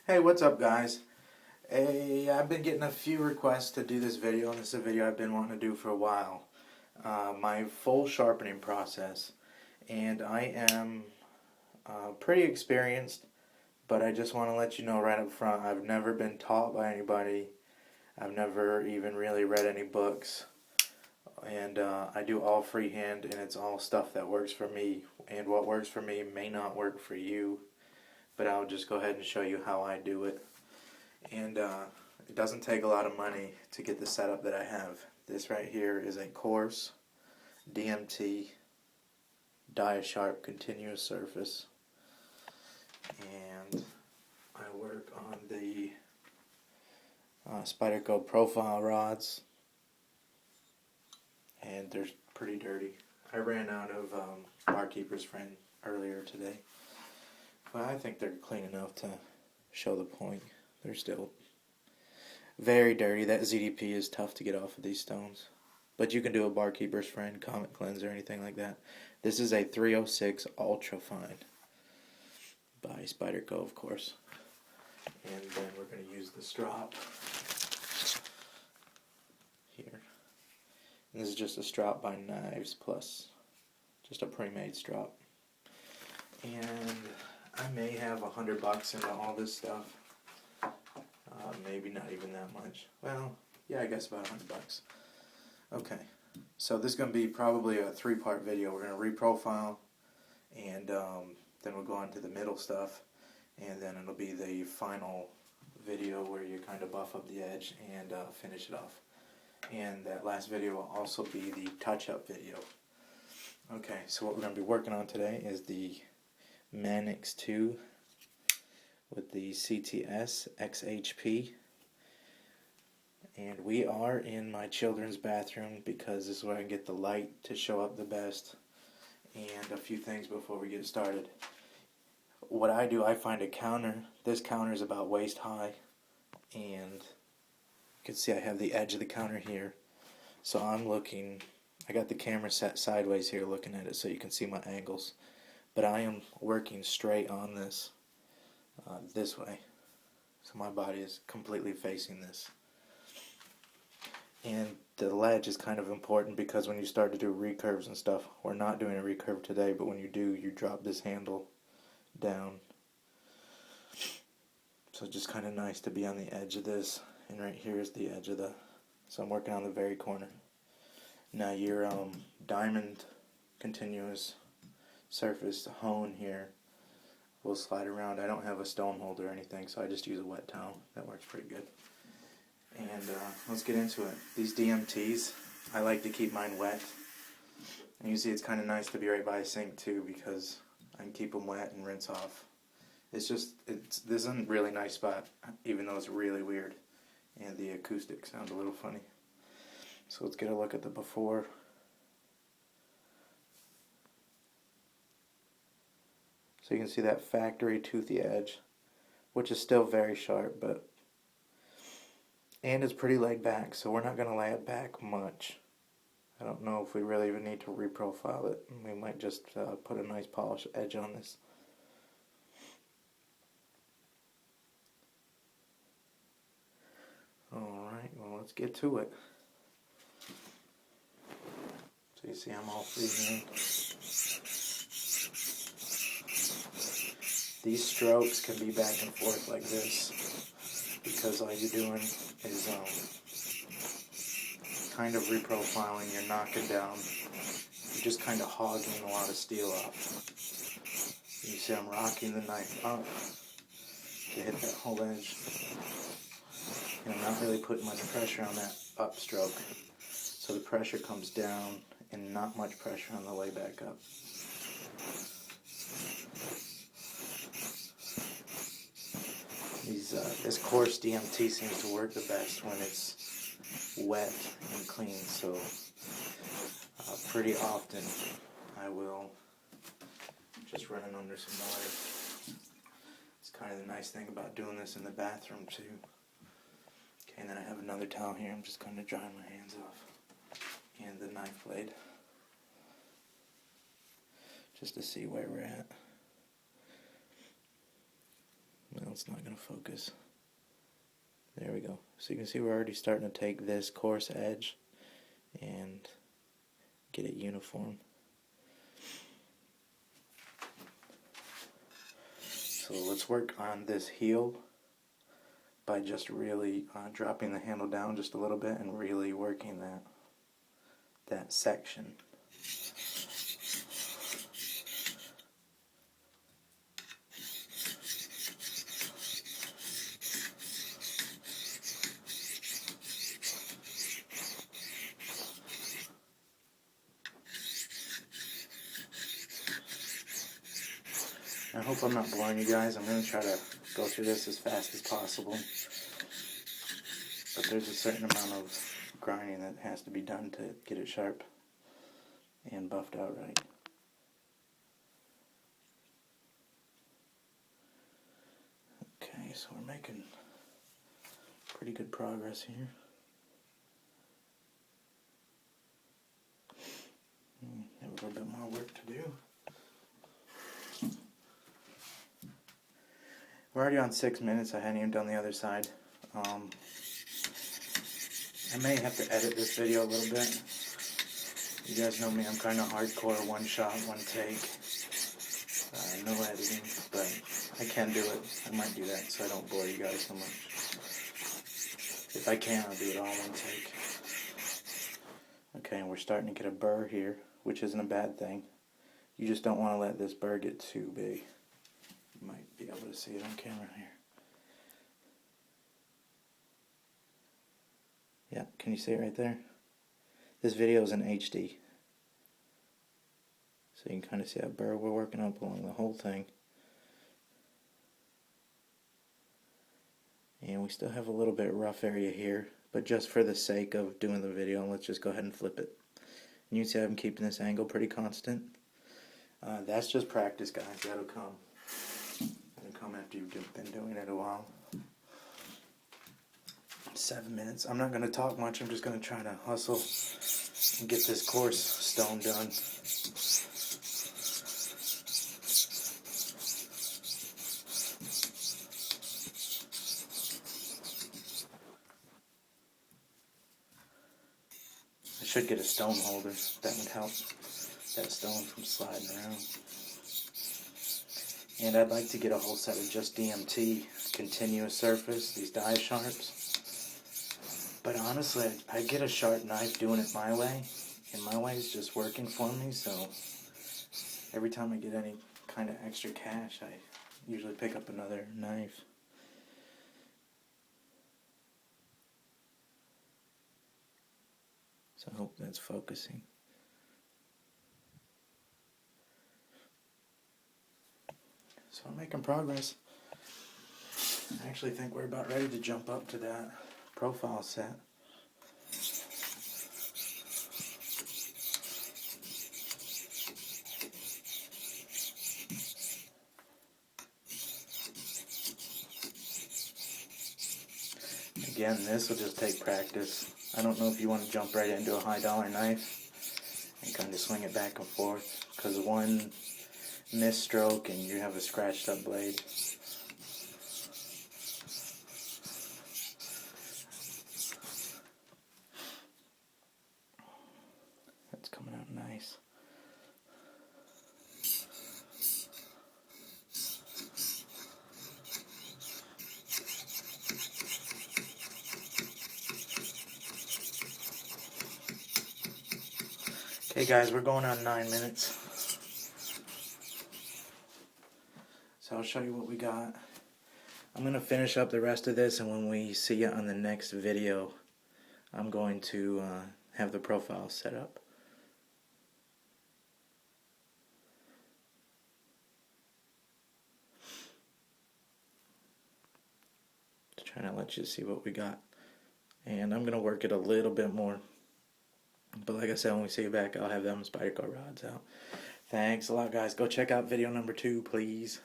Hey, what's up, guys? I've been getting a few requests to do this video, and this is a video I've been wanting to do for a while. My full sharpening process, and I am pretty experienced, but I just want to let you know right up front, I've never been taught by anybody. I've never even really read any books, and I do all freehand, and it's all stuff that works for me, and what works for me may not work for you, but I'll just go ahead and show you how I do it. And it doesn't take a lot of money to get the setup that I have. This right here is a coarse DMT die-sharp continuous surface, and I work on the Spyderco profile rods, and they're pretty dirty. I ran out of Barkeeper's Friend earlier today, but I think they're clean enough to show the point. They're still very dirty. That ZDP is tough to get off of these stones. But you can do a Barkeeper's Friend, Comet Cleanse, or anything like that. This is a 306 Ultra Fine by Spyderco, of course. And then we're going to use the strop here. And this is just a strop by Knives plus just a pre-made strop. And I may have $100 into all this stuff. Maybe not even that much. Well, yeah, I guess about $100. Okay, so this is going to be probably a 3-part video. We're going to reprofile, and then we'll go on to the middle stuff, and then it'll be the final video where you kind of buff up the edge and finish it off. And that last video will also be the touch-up video. Okay, so what we're going to be working on today is the Manix 2 with the CTS XHP, and we are in my children's bathroom because this is where I can get the light to show up the best. And a few things before we get started. What I do, I find a counter. This counter is about waist high, and you can see I have the edge of the counter here, so I'm looking, I got the camera set sideways here looking at it so you can see my angles, but I am working straight on this this way, so my body is completely facing this. And the ledge is kind of important because when you start to do recurves and stuff, we're not doing a recurve today, but when you do, you drop this handle down. So it's just kind of nice to be on the edge of this, and right here is the edge of the, so I'm working on the very corner. Now your diamond continuous surface hone here will slide around. I don't have a stone holder or anything, so I just use a wet towel. That works pretty good. And let's get into it. These DMTs, I like to keep mine wet. And you see it's kind of nice to be right by a sink too, because I can keep them wet and rinse off. This is a really nice spot, even though it's really weird. And the acoustics sound a little funny. So let's get a look at the before. So you can see that factory toothy edge, which is still very sharp, and it's pretty laid back, so we're not going to lay it back much. I don't know if we really even need to reprofile it. We might just put a nice polished edge on this. Alright, well, let's get to it. So you see I'm all freehand. These strokes can be back and forth like this, because all you're doing is kind of reprofiling, you're knocking down, you're just kind of hogging a lot of steel off. You see I'm rocking the knife up to hit that whole edge, and I'm not really putting much pressure on that upstroke, so the pressure comes down and not much pressure on the way back up. This coarse DMT seems to work the best when it's wet and clean, so pretty often I will just run it under some water. It's kind of the nice thing about doing this in the bathroom too. Okay, and then I have another towel here. I'm just going to dry my hands off and the knife blade, just to see where we're at. it's not going to focus. There we go. So you can see we're already starting to take this coarse edge and get it uniform. So let's work on this heel by just really dropping the handle down just a little bit and really working that section. I hope I'm not boring you guys. I'm going to try to go through this as fast as possible. But there's a certain amount of grinding that has to be done to get it sharp and buffed out right. Okay, so we're making pretty good progress here. Have a little bit more work to do. We're already on 6 minutes. I hadn't even done the other side. I may have to edit this video a little bit. You guys know me, I'm kind of hardcore, one shot, one take. No editing, but I can do it. I might do that so I don't bore you guys so much. If I can, I'll do it all in one take. Okay, and we're starting to get a burr here, which isn't a bad thing. You just don't want to let this burr get too big. You might be able to see it on camera here. Yeah, can you see it right there? This video is in HD. So you can kind of see that burr we're working up along the whole thing. And we still have a little bit rough area here, but just for the sake of doing the video, let's just go ahead and flip it. And you can see I'm keeping this angle pretty constant. That's just practice, guys. That'll come. It'll come after you've been doing it a while. 7 minutes. I'm not going to talk much. I'm just going to try to hustle and get this coarse stone done. I should get a stone holder. That would help that stone from sliding around. And I'd like to get a whole set of just DMT continuous surface, these die sharps. But honestly, I get a sharp knife doing it my way, and my way is just working for me, so every time I get any kind of extra cash, I usually pick up another knife. So I hope that's focusing. So I'm making progress. I actually think we're about ready to jump up to that profile set. Again, this will just take practice. I don't know if you want to jump right into a high dollar knife and kind of swing it back and forth, because one misstroke and you have a scratched up blade. That's coming out nice. Okay guys, we're going on 9 minutes. So I'll show you what we got. I'm going to finish up the rest of this, and when we see you on the next video, I'm going to have the profile set up. Just trying to let you see what we got. And I'm going to work it a little bit more. But like I said, when we see you back, I'll have them spider car rods out. Thanks a lot, guys. Go check out video number 2, please.